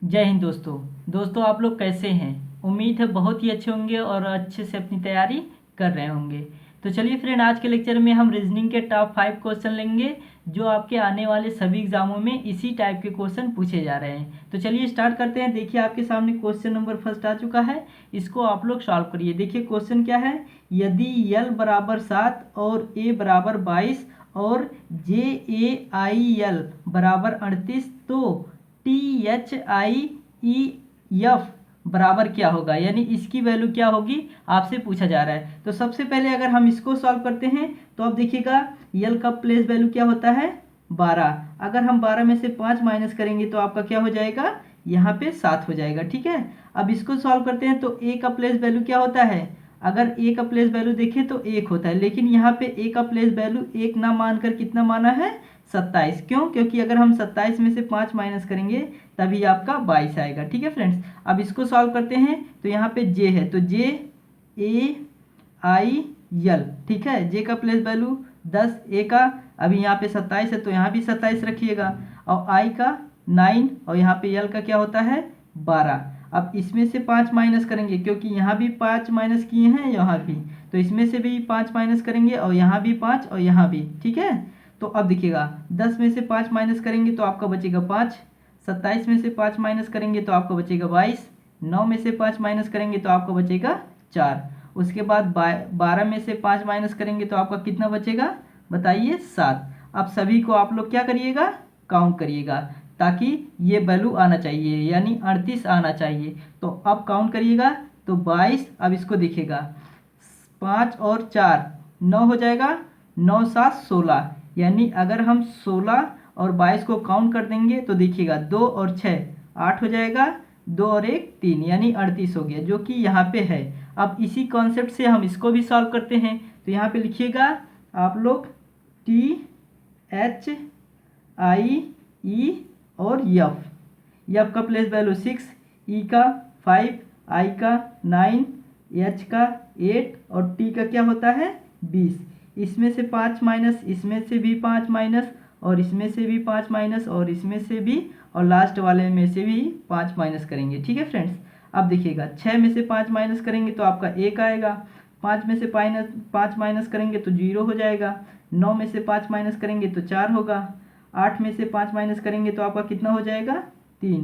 जय हिंद दोस्तों आप लोग कैसे हैं। उम्मीद है बहुत ही अच्छे होंगे और अच्छे से अपनी तैयारी कर रहे होंगे। तो चलिए फ्रेंड, आज के लेक्चर में हम रीजनिंग के टॉप 5 क्वेश्चन लेंगे जो आपके आने वाले सभी एग्जामों में इसी टाइप के क्वेश्चन पूछे जा रहे हैं। तो चलिए स्टार्ट करते हैं। देखिए आपके सामने क्वेश्चन नंबर फर्स्ट आ चुका है, इसको आप लोग सॉल्व करिए। देखिए क्वेश्चन क्या है, यदि यल बराबर 7 और ए बराबर 22 और जे ए आई यल बराबर 38 तो THIEF बराबर क्या होगा, यानी इसकी वैल्यू क्या होगी आपसे पूछा जा रहा है। तो सबसे पहले अगर हम इसको सॉल्व करते हैं तो अब देखिएगा यल का प्लेस वैल्यू क्या होता है 12। अगर हम 12 में से 5 माइनस करेंगे तो आपका क्या हो जाएगा, यहाँ पे 7 हो जाएगा। ठीक है, अब इसको सॉल्व करते हैं तो ए का प्लेस वैल्यू क्या होता है, अगर ए का प्लेस वैल्यू देखें तो 1 होता है, लेकिन यहाँ पे ए का प्लेस वैल्यू 1 ना मानकर कितना माना है 27। क्यों, क्योंकि अगर हम 27 में से 5 माइनस करेंगे तभी आपका 22 आएगा। ठीक है फ्रेंड्स, अब इसको सॉल्व करते हैं तो यहाँ पे जे है तो JAIL, ठीक है, जे का प्लेस वैल्यू 10, ए का अभी यहाँ पे 27 है तो यहाँ भी 27 रखिएगा, और आई का 9 और यहाँ पे यल का क्या होता है 12। अब इसमें से 5 माइनस करेंगे क्योंकि यहाँ भी 5 माइनस किए हैं यहाँ भी, तो इसमें से भी 5 माइनस करेंगे और यहाँ भी 5 और यहाँ भी। ठीक है, तो अब देखिएगा 10 में से 5 माइनस करेंगे तो आपका बचेगा 5, 27 में से 5 माइनस करेंगे तो आपका बचेगा 22, 9 में से 5 माइनस करेंगे तो आपका बचेगा 4, उसके बाद 12 में से 5 माइनस करेंगे तो आपका कितना बचेगा बताइए 7। अब सभी को आप लोग क्या करिएगा, काउंट करिएगा ताकि ये वैल्यू आना चाहिए, यानी 38 आना चाहिए। तो अब काउंट करिएगा तो 22, अब इसको देखिएगा 5 और 4 9 हो जाएगा, 9 7 16, यानी अगर हम 16 और 22 को काउंट कर देंगे तो देखिएगा 2 और 6 8 हो जाएगा, 2 और 1 3, यानी 38 हो गया, जो कि यहाँ पे है। अब इसी कॉन्सेप्ट से हम इसको भी सॉल्व करते हैं। तो यहाँ पे लिखिएगा आप लोग THIE और एफ का प्लेस वैल्यू 6, ई का 5, आई का 9, एच का 8 और टी का क्या होता है 20। इसमें से 5 माइनस, इसमें से भी 5 माइनस, और इसमें से भी 5 माइनस, और इसमें से भी, और लास्ट वाले में से भी 5 माइनस करेंगे। ठीक है फ्रेंड्स, अब देखिएगा 6 में से 5 माइनस करेंगे तो आपका 1 आएगा, 5 में से 5 माइनस करेंगे तो 0 हो जाएगा, 9 में से 5 माइनस करेंगे तो 4 होगा, 8 में से 5 माइनस करेंगे तो आपका कितना हो जाएगा 3,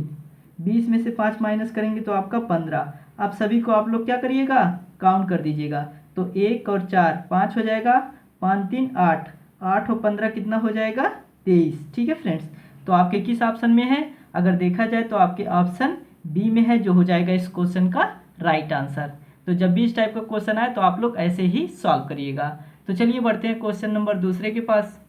20 में से 5 माइनस करेंगे तो आपका 15। अब सभी को आप लोग क्या करिएगा, काउंट कर दीजिएगा। तो 1 और 4 5 हो जाएगा, 5 3 8, 8 और 15 कितना हो जाएगा 23। ठीक है फ्रेंड्स, तो आपके किस ऑप्शन में है, अगर देखा जाए तो आपके ऑप्शन बी में है, जो हो जाएगा इस क्वेश्चन का राइट आंसर। तो जब भी इस टाइप का क्वेश्चन आए तो आप लोग ऐसे ही सॉल्व करिएगा। तो चलिए बढ़ते हैं क्वेश्चन नंबर दूसरे के पास।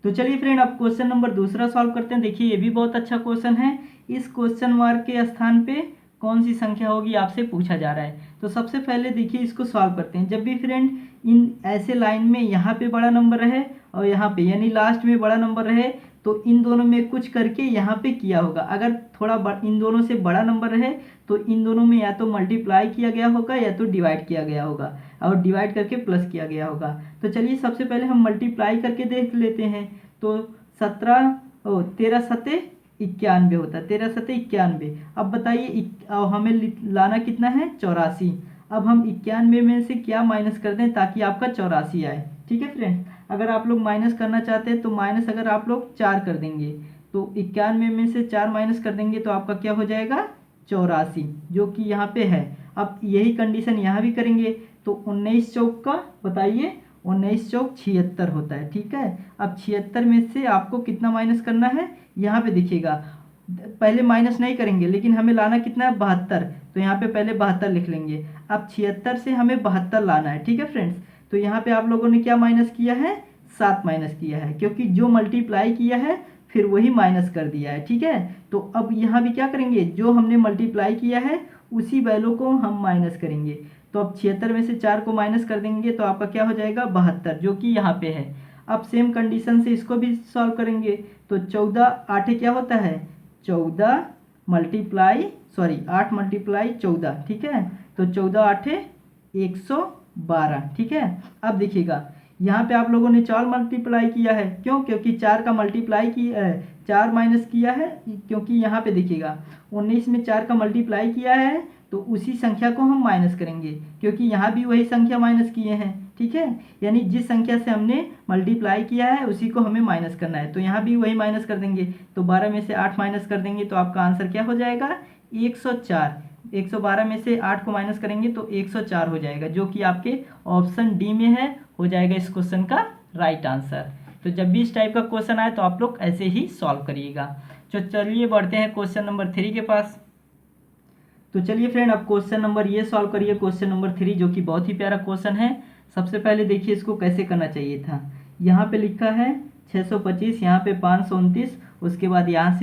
तो चलिए फ्रेंड, अब क्वेश्चन नंबर दूसरा सॉल्व करते हैं। देखिए ये भी बहुत अच्छा क्वेश्चन है। इस क्वेश्चन मार्क के स्थान पे कौन सी संख्या होगी आपसे पूछा जा रहा है। तो सबसे पहले देखिए इसको सॉल्व करते हैं। जब भी फ्रेंड इन ऐसे लाइन में यहाँ पे बड़ा नंबर रहे और यहाँ पे यानी लास्ट में बड़ा नंबर रहे तो इन दोनों में कुछ करके यहाँ पे किया होगा। अगर थोड़ा इन दोनों से बड़ा नंबर रहे तो इन दोनों में या तो मल्टीप्लाई किया गया होगा या तो डिवाइड किया गया होगा, और डिवाइड करके प्लस किया गया होगा। तो चलिए सबसे पहले हम मल्टीप्लाई करके देख लेते हैं। तो 13 सते 91 होता है, 13 सते 91। अब बताइए हमें लाना कितना है 84। अब हम 91 में से क्या माइनस कर दें ताकि आपका 84 आए। ठीक है फ्रेंड्स, अगर आप लोग माइनस करना चाहते हैं तो माइनस अगर आप लोग 4 कर देंगे तो 91 में से 4 माइनस कर देंगे तो आपका क्या हो जाएगा 84, जो कि यहाँ पे है। अब यही कंडीशन यहाँ भी करेंगे तो 19 चौक का बताइए 19 चौक 76 होता है। ठीक है, अब 76 में से आपको कितना माइनस करना है, यहाँ पे देखिएगा पहले माइनस नहीं करेंगे लेकिन हमें लाना कितना है 72, तो यहाँ पे पहले 72 लिख लेंगे। अब 76 से हमें 72 लाना है। ठीक है फ्रेंड्स, तो यहाँ पे आप लोगों ने क्या माइनस किया है 7 माइनस किया है, क्योंकि जो मल्टीप्लाई किया है फिर वही माइनस कर दिया है। ठीक है, तो अब यहाँ भी क्या करेंगे, जो हमने मल्टीप्लाई किया है उसी वैल्यू को हम माइनस करेंगे। तो अब 76 में से 4 को माइनस कर देंगे तो आपका क्या हो जाएगा 72, जो कि यहाँ पे है। अब सेम कंडीशन से इसको भी सॉल्व करेंगे। तो 14 8 क्या होता है 14 मल्टीप्लाई 8 मल्टीप्लाई 14। ठीक है, तो 14 8 112। ठीक है, अब देखिएगा यहाँ पे आप लोगों ने 4 मल्टीप्लाई किया है, क्यों? क्योंकि 4 का मल्टीप्लाई किया है, 4 माइनस किया है, क्योंकि यहाँ पे देखिएगा 19 में 4 का मल्टीप्लाई किया है तो उसी संख्या को हम माइनस करेंगे, क्योंकि यहाँ भी वही संख्या माइनस किए हैं, ठीक है। यानी जिस संख्या से हमने मल्टीप्लाई किया है उसी को हमें माइनस करना है, तो यहाँ भी वही माइनस कर देंगे। तो 12 में से 8 माइनस कर देंगे तो आपका आंसर क्या हो जाएगा? 104। 112 में से 8 को माइनस करेंगे तो 104 हो जाएगा, जो कि आपके ऑप्शन डी में है, हो जाएगा इस क्वेश्चन का राइट आंसर। तो जब भी इस टाइप का क्वेश्चन आए तो आप लोग ऐसे ही सॉल्व करिएगा। तो चलिए बढ़ते हैं क्वेश्चन नंबर 3 के पास। तो चलिए फ्रेंड, अब क्वेश्चन नंबर ये सॉल्व करिए, क्वेश्चन नंबर 3, जो कि बहुत ही प्यारा क्वेश्चन है। सबसे पहले देखिए इसको कैसे करना चाहिए था। यहाँ पे लिखा है 625, यहाँ पे 529, उसके बाद यहाँ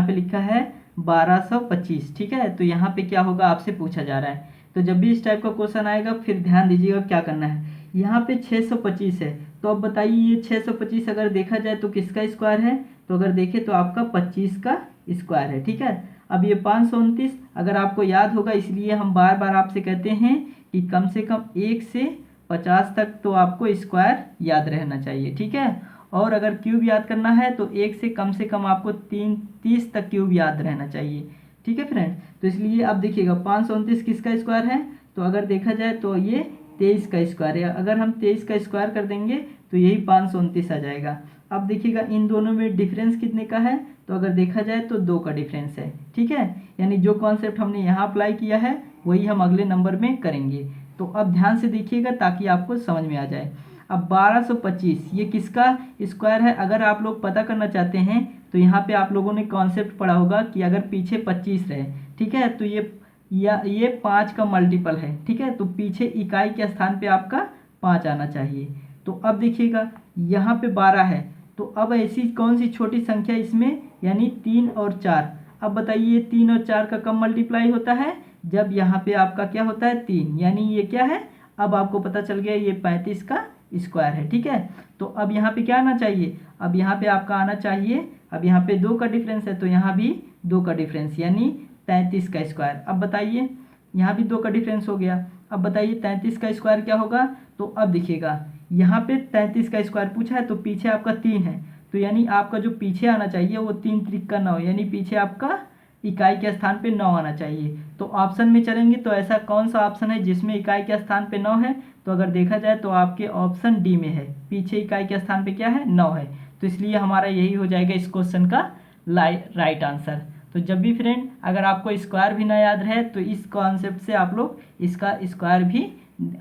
पे लिखा है 1225, ठीक है। तो यहाँ पे क्या होगा आपसे पूछा जा रहा है। तो जब भी इस टाइप का क्वेश्चन आएगा फिर ध्यान दीजिएगा क्या करना है। यहाँ पे 625 है, तो अब बताइए ये 625 अगर देखा जाए तो किसका स्क्वायर है? तो अगर देखें तो आपका 25 का स्क्वायर है, ठीक है। अब ये 529 अगर आपको याद होगा, इसलिए हम बार बार आपसे कहते हैं कि कम से कम 1 से 50 तक तो आपको स्क्वायर याद रहना चाहिए, ठीक है। और अगर क्यूब याद करना है तो 1 से कम आपको 30 तक क्यूब याद रहना चाहिए, ठीक है फ्रेंड। तो इसलिए अब देखिएगा 529 किसका स्क्वायर है? तो अगर देखा जाए तो ये 23 का स्क्वायर है। अगर हम 23 का स्क्वायर कर देंगे तो यही 529 आ जाएगा। अब देखिएगा इन दोनों में डिफरेंस कितने का है? तो अगर देखा जाए तो 2 का डिफरेंस है, ठीक है। यानी जो कॉन्सेप्ट हमने यहाँ अप्लाई किया है वही हम अगले नंबर में करेंगे। तो अब ध्यान से देखिएगा ताकि आपको समझ में आ जाए। अब 1225 ये किसका स्क्वायर है? अगर आप लोग पता करना चाहते हैं तो यहाँ पे आप लोगों ने कॉन्सेप्ट पढ़ा होगा कि अगर पीछे 25 रहे, ठीक है, तो ये 5 का मल्टीपल है, ठीक है। तो पीछे इकाई के स्थान पे आपका 5 आना चाहिए। तो अब देखिएगा यहाँ पे 12 है, तो अब ऐसी कौन सी छोटी संख्या इसमें, यानी 3 और 4। अब बताइए 3 और 4 का कब मल्टीप्लाई होता है? जब यहाँ पे आपका क्या होता है? 3, यानी ये क्या है? अब आपको पता चल गया ये 35 का स्क्वायर है, ठीक है। तो अब यहाँ पे क्या आना चाहिए? अब यहाँ पे आपका आना चाहिए, अब यहाँ पे 2 का डिफरेंस है तो यहाँ भी 2 का डिफरेंस, यानी 33 का स्क्वायर। अब बताइए यहाँ भी 2 का डिफरेंस हो गया। अब बताइए 33 का स्क्वायर क्या होगा? तो अब देखिएगा यहाँ पे 33 का स्क्वायर पूछा है तो पीछे आपका 3 है, तो यानी आपका जो पीछे आना चाहिए वो 3 त्रिक का 9, यानी पीछे आपका इकाई के स्थान पे 9 आना चाहिए। तो ऑप्शन में चलेंगे तो ऐसा कौन सा ऑप्शन है जिसमें इकाई के स्थान पे 9 है? तो अगर देखा जाए तो आपके ऑप्शन डी में है, पीछे इकाई के स्थान पे क्या है? 9 है। तो इसलिए हमारा यही हो जाएगा इस क्वेश्चन का राइट आंसर। तो जब भी फ्रेंड अगर आपको स्क्वायर भी ना याद रहे तो इस कॉन्सेप्ट से आप लोग इसका स्क्वायर भी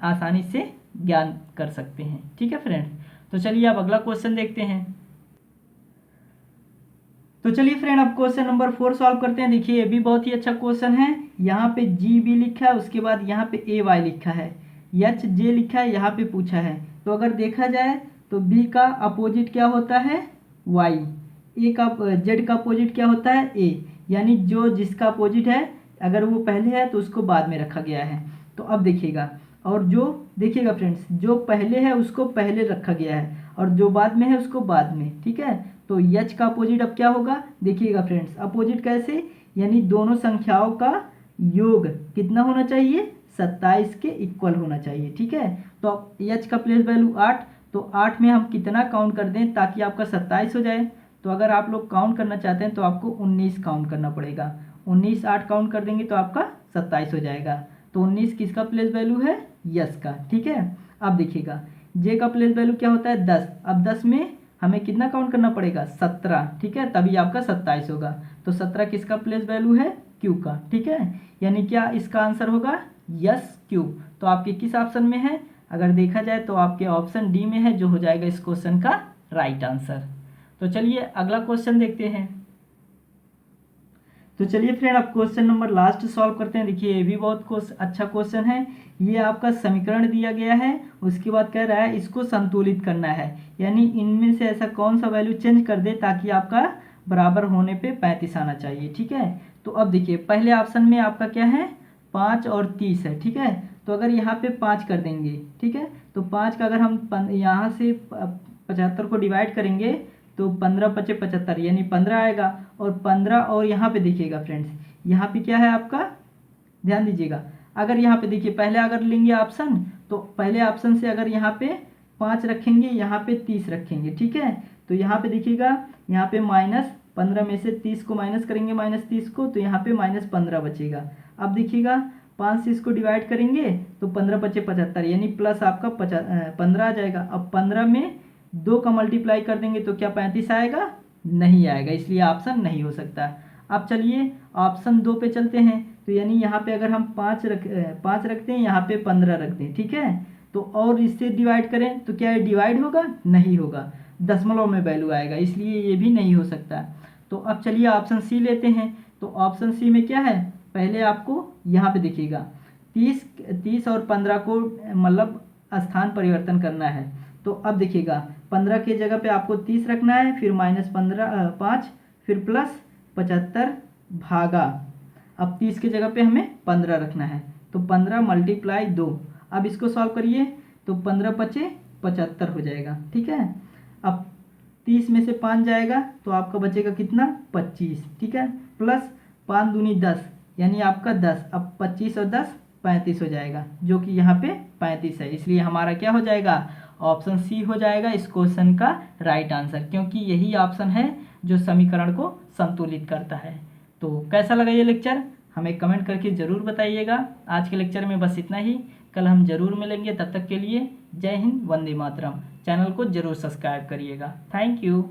आसानी से ज्ञान कर सकते हैं, ठीक है फ्रेंड। तो चलिए अब अगला क्वेश्चन देखते हैं। तो चलिए फ्रेंड अब क्वेश्चन नंबर 4 सॉल्व करते हैं। देखिए ये भी बहुत ही अच्छा क्वेश्चन है। यहाँ पे जी बी लिखा है, उसके बाद यहाँ पे ए वाई लिखा है, एच जे लिखा है, यहाँ पे पूछा है। तो अगर देखा जाए तो बी का अपोजिट क्या होता है? वाई। ए का जेड का अपोजिट क्या होता है? ए। यानी जो जिसका अपोजिट है अगर वो पहले है तो उसको बाद में रखा गया है। तो अब देखिएगा, और जो देखिएगा फ्रेंड्स जो पहले है उसको पहले रखा गया है और जो बाद में है उसको बाद में, ठीक है। तो एच का अपोजिट अब क्या होगा? देखिएगा फ्रेंड्स अपोजिट कैसे, यानी दोनों संख्याओं का योग कितना होना चाहिए? 27 के इक्वल होना चाहिए, ठीक है। तो एच का प्लेस वैल्यू 8, तो 8 में हम कितना काउंट कर दें ताकि आपका 27 हो जाए? तो अगर आप लोग काउंट करना चाहते हैं तो आपको 19 काउंट करना पड़ेगा। 19 8 काउंट कर देंगे तो आपका 27 हो जाएगा। तो 19 किसका प्लेस वैल्यू है? यस का, ठीक है। अब देखिएगा जे का प्लेस वैल्यू क्या होता है? 10। अब 10 में हमें कितना काउंट करना पड़ेगा? 17, ठीक है, तभी आपका 27 होगा। तो 17 किसका प्लेस वैल्यू है? क्यू का, ठीक है। यानी क्या इसका आंसर होगा? Yes Q. तो आपके किस ऑप्शन में है? अगर देखा जाए तो आपके ऑप्शन डी में है, जो हो जाएगा इस क्वेश्चन का राइट आंसर। तो चलिए अगला क्वेश्चन देखते हैं। तो चलिए फ्रेंड अब क्वेश्चन नंबर लास्ट सॉल्व करते हैं। देखिए ये भी बहुत अच्छा क्वेश्चन है। ये आपका समीकरण दिया गया है, उसके बाद कह रहा है इसको संतुलित करना है, यानी इनमें से ऐसा कौन सा वैल्यू चेंज कर दे ताकि आपका बराबर होने पे 35 आना चाहिए, ठीक है। तो अब देखिए पहले ऑप्शन में आपका क्या है? 5 और 30 है, ठीक है। तो अगर यहाँ पे 5 कर देंगे, ठीक है, तो 5 का अगर हम यहाँ से 75 को डिवाइड करेंगे तो 15 × 5 = 75, यानी 15 आएगा। और 15 और यहाँ पे देखिएगा फ्रेंड्स, यहाँ पे क्या है आपका? ध्यान दीजिएगा, अगर यहाँ पे देखिए पहले अगर लेंगे ऑप्शन तो पहले ऑप्शन से अगर यहाँ पे 5 रखेंगे, यहाँ पे 30 रखेंगे, ठीक है। तो यहाँ पे देखिएगा, यहाँ पे -15 में से 30 को माइनस करेंगे, -30 को, तो यहाँ पे -15 बचेगा। अब देखिएगा 5 से इसको डिवाइड करेंगे तो 15 बचे 75, यानी प्लस आपका 15 आ जाएगा। अब 15 में 2 का मल्टीप्लाई कर देंगे तो क्या 35 आएगा? नहीं आएगा, इसलिए ऑप्शन नहीं हो सकता। अब चलिए ऑप्शन 2 पे चलते हैं। तो यानी यहाँ पे अगर हम 5 रखते हैं, यहाँ पे 15 रख दें, ठीक है। तो और इससे डिवाइड करें तो क्या ये डिवाइड होगा? नहीं होगा, दशमलव में वैल्यू आएगा, इसलिए ये भी नहीं हो सकता। तो अब चलिए ऑप्शन सी लेते हैं। तो ऑप्शन सी में क्या है, पहले आपको यहाँ पे देखिएगा 30 और 15 को मतलब स्थान परिवर्तन करना है। तो अब देखिएगा 15 की जगह पे आपको 30 रखना है, फिर -5, फिर +75 भागा, अब 30 की जगह पे हमें 15 रखना है, तो 15 × 2। अब इसको सॉल्व करिए तो 15 × 5 = 75 हो जाएगा, ठीक है। अब 30 में से 5 जाएगा तो आपका बचेगा कितना? 25, ठीक है, प्लस 5 दूनी 10, यानी आपका 10। अब 25 और 10 35 हो जाएगा, जो कि यहाँ पे 35 है, इसलिए हमारा क्या हो जाएगा? ऑप्शन सी हो जाएगा इस क्वेश्चन का राइट आंसर, क्योंकि यही ऑप्शन है जो समीकरण को संतुलित करता है। तो कैसा लगा ये लेक्चर, हमें कमेंट करके ज़रूर बताइएगा। आज के लेक्चर में बस इतना ही, कल हम ज़रूर मिलेंगे, तब तक के लिए जय हिंद, वंदे मातरम। चैनल को ज़रूर सब्सक्राइब करिएगा। Thank you.